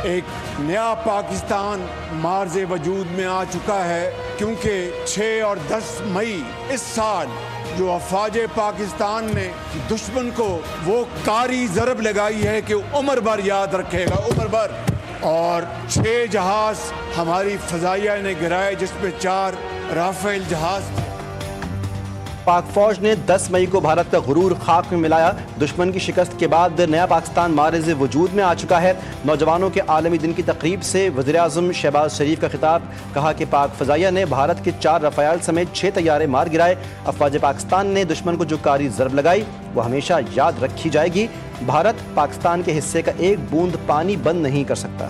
ایک نیا پاکستان مارز وجود میں آ چکا ہے، کیونکہ 6 اور 10 مئی اس سال جو افواج پاکستان نے دشمن کو وہ کاری ضرب لگائی ہے کہ عمر بھر یاد رکھے گا، عمر بھر. اور 6 جہاز ہماری فضائیہ نے گرائے، جس میں 4 رافیل جہاز. پاک فوج نے 10 مئی کو بھارت کا غرور خاک میں ملایا. دشمن کی شکست کے بعد نیا پاکستان مارز وجود میں آ چکا ہے. نوجوانوں کے عالمی دن کی تقریب سے وزیراعظم شہباز شریف کا خطاب. کہا کہ پاک فضائیہ نے بھارت کے 4 رافیل سمیت 6 طیارے مار گرائے. افواج پاکستان نے دشمن کو جو کاری ضرب لگائی وہ ہمیشہ یاد رکھی جائے گی. بھارت پاکستان کے حصے کا ایک بوند پانی بند نہیں کر سکتا.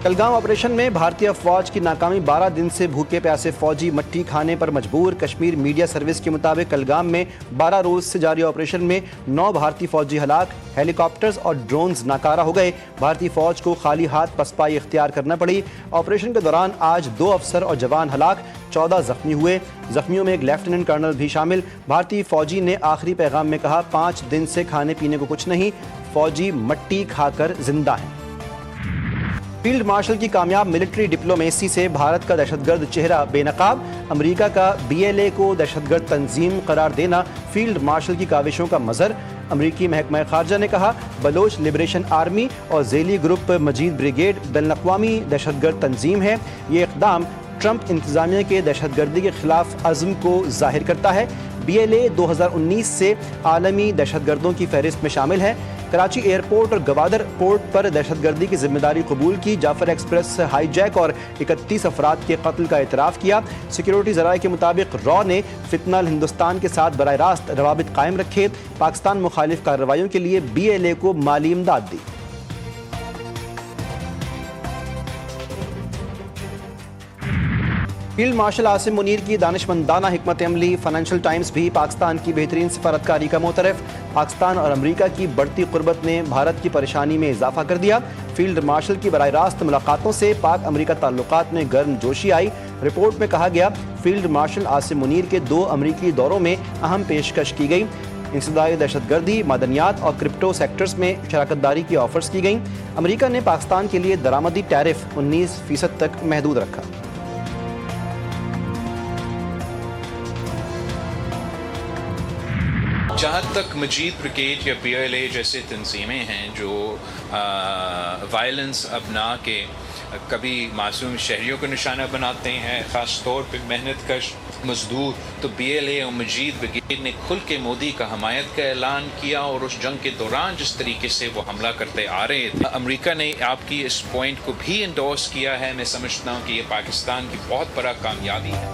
کلگام آپریشن میں بھارتی افواج کی ناکامی. 12 دن سے بھوکے پیاسے فوجی مٹی کھانے پر مجبور. کشمیر میڈیا سروس کے مطابق کلگام میں 12 روز سے جاری آپریشن میں 9 بھارتی فوجی ہلاک. ہیلی کاپٹرز اور ڈرونز ناکارہ ہو گئے. بھارتی فوج کو خالی ہاتھ پسپائی اختیار کرنا پڑی. آپریشن کے دوران آج 2 افسر اور جوان ہلاک، 14 زخمی ہوئے. زخمیوں میں ایک لیفٹیننٹ کرنل بھی شامل. بھارتی فوجی نے آخری پیغام میں کہا 5 دن سے کھانے پینے کو کچھ نہیں، فوجی مٹی کھا کر زندہ ہیں. فیلڈ مارشل کی کامیاب ملٹری ڈپلومیسی سے بھارت کا دہشت گرد چہرہ بے نقاب. امریکہ کا BLA کو دہشت گرد تنظیم قرار دینا فیلڈ مارشل کی کاوشوں کا مظہر. امریکی محکمہ خارجہ نے کہا بلوچ لبریشن آرمی اور ذیلی گروپ مجید بریگیڈ بین الاقوامی دہشت گرد تنظیم ہے. یہ اقدام ٹرمپ انتظامیہ کے دہشت گردی کے خلاف عزم کو ظاہر کرتا ہے. BLA 2019 سے عالمی دہشت گردوں کی فہرست میں شامل ہے. کراچی ایئرپورٹ اور گوادر پورٹ پر دہشت گردی کی ذمہ داری قبول کی. جعفر ایکسپریس ہائی جیک اور 31 افراد کے قتل کا اعتراف کیا. سیکیورٹی ذرائع کے مطابق را نے فتنہ ہندوستان کے ساتھ براہ راست روابط قائم رکھے. پاکستان مخالف کارروائیوں کے لیے BLA کو مالی امداد دی. فیلڈ مارشل عاصم منیر کی دانشمندانہ حکمت عملی. فائنینشل ٹائمز بھی پاکستان کی بہترین سفارتکاری کا معترف. پاکستان اور امریکہ کی بڑھتی قربت نے بھارت کی پریشانی میں اضافہ کر دیا. فیلڈ مارشل کی براہ راست ملاقاتوں سے پاک امریکہ تعلقات میں گرم جوشی آئی. رپورٹ میں کہا گیا فیلڈ مارشل عاصم منیر کے 2 امریکی دوروں میں اہم پیشکش کی گئی. انسداد دہشت گردی، معدنیات اور کرپٹو سیکٹرز میں شراکت داری کی آفرز کی گئیں. امریکہ نے پاکستان کے لیے درآمدی ٹیرف 19% تک محدود رکھا. جہاں تک مجید بریگیڈ یا BLA جیسے تنظیمیں ہیں جو وائلنس اپنا کے کبھی معصوم شہریوں کو نشانہ بناتے ہیں، خاص طور پہ محنت کش مزدور، تو BLA اور مجید بریگیڈ نے کھل کے مودی کا حمایت کا اعلان کیا. اور اس جنگ کے دوران جس طریقے سے وہ حملہ کرتے آ رہے تھے، امریکہ نے آپ کی اس پوائنٹ کو بھی انڈورس کیا ہے. میں سمجھتا ہوں کہ یہ پاکستان کی بہت بڑا کامیابی ہے.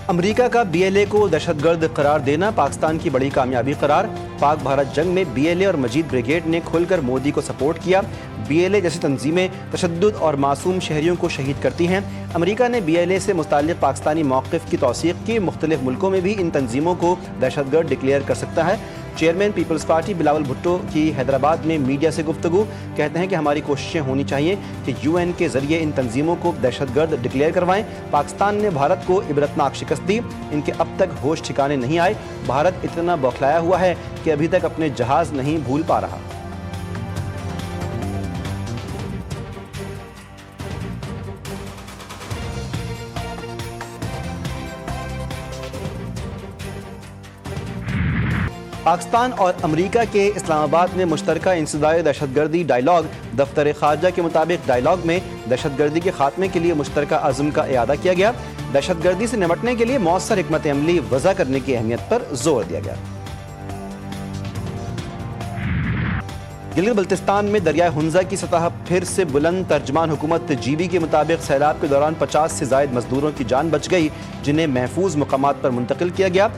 امریکہ کا BLA کو دہشت گرد قرار دینا پاکستان کی بڑی کامیابی قرار. پاک بھارت جنگ میں BLA اور مجید بریگیڈ نے کھل کر مودی کو سپورٹ کیا. BLA جیسی تنظیمیں تشدد اور معصوم شہریوں کو شہید کرتی ہیں. امریکہ نے BLA سے متعلق پاکستانی موقف کی توثیق کی. مختلف ملکوں میں بھی ان تنظیموں کو دہشت گرد ڈکلیئر کر سکتا ہے. Chairman People's Party Bilawal Bhutto کی حیدرآباد میں میڈیا سے گفتگو. کہتے ہیں کہ ہماری کوششیں ہونی چاہیے کہ UN کے ذریعے ان تنظیموں کو دہشت گرد ڈکلیئر کروائیں. پاکستان نے بھارت کو عبرتناک شکست دی. ان کے اب تک ہوش ٹھکانے نہیں آئے. بھارت اتنا بوکھلایا ہوا ہے کہ ابھی تک اپنے جہاز نہیں بھول پا رہا. پاکستان اور امریکہ کے اسلام آباد میں مشترکہ انسداد دہشت گردی ڈائیلاگ. دفتر خارجہ کے مطابق ڈائیلاگ میں دہشت گردی کے خاتمے کے لیے مشترکہ عزم کا اعادہ کیا گیا. دہشت گردی سے نمٹنے کے لیے مؤثر حکمت عملی وضع کرنے کی اہمیت پر زور دیا گیا. گلگت بلتستان میں دریائے ہنزہ کی سطح پھر سے بلند. ترجمان حکومت GB کے مطابق سیلاب کے دوران 50 سے زائد مزدوروں کی جان بچ گئی جنہیں محفوظ مقامات پر منتقل کیا گیا.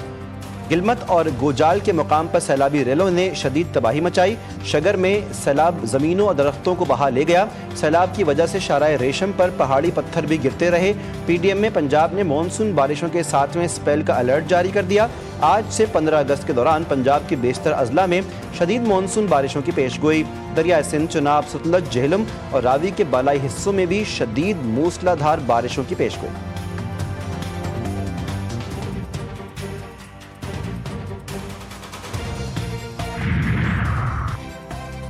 گلمت اور گوجال کے مقام پر سیلابی ریلوں نے شدید تباہی مچائی. شگر میں سیلاب زمینوں اور درختوں کو بہا لے گیا. سیلاب کی وجہ سے شاہراہ ریشم پر پہاڑی پتھر بھی گرتے رہے. PDM میں پنجاب نے مانسون بارشوں کے 7ویں سپیل کا الرٹ جاری کر دیا. آج سے 15 اگست کے دوران پنجاب کے بیشتر اضلاع میں شدید مانسون بارشوں کی پیش گوئی. دریائے سندھ، چناب، ستلج، جہلم اور راوی کے بالائی حصوں میں بھی شدید موسلا دھار بارشوں کی پیش گوئی.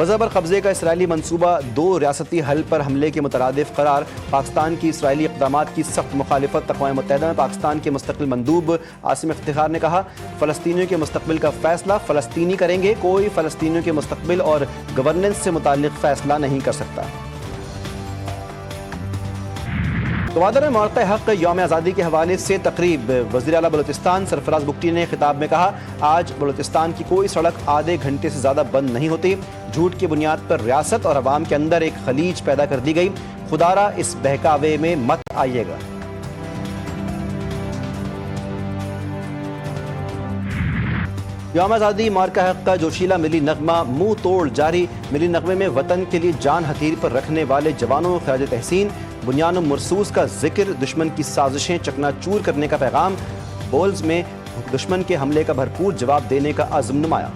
غزہ پر قبضے کا اسرائیلی منصوبہ دو ریاستی حل پر حملے کے مترادف قرار، پاکستان کی اسرائیلی اقدامات کی سخت مخالفت۔ اقوام متحدہ میں پاکستان کے مستقل مندوب عاصم افتخار نے کہا، فلسطینیوں کے مستقبل کا فیصلہ فلسطینی کریں گے، کوئی فلسطینیوں کے مستقبل اور گورننس سے متعلق فیصلہ نہیں کر سکتا۔ گوادر میں مورخہ حق یوم آزادی کے حوالے سے تقریب، وزیر اعلیٰ بلوچستان سرفراز بگٹی نے خطاب میں کہا، آج بلوچستان کی کوئی سڑک آدھے گھنٹے سے زیادہ بند نہیں ہوتی، جھوٹ کی بنیاد پر ریاست اور عوام کے اندر ایک خلیج پیدا کر دی گئی، خدارا اس بہکاوے میں مت آئیے گا۔ یوم آزادی مورخہ حق کا جوشیلا ملی نغمہ منہ توڑ جاری، ملی نغمے میں وطن کے لیے جان ہتھیلی پر رکھنے والے جوانوں خراج تحسین، بنیان و مرصوص کا ذکر، دشمن کی سازشیں چکنا چور کرنے کا پیغام، بولز میں دشمن کے حملے کا بھرپور جواب دینے کا عزم نمایا۔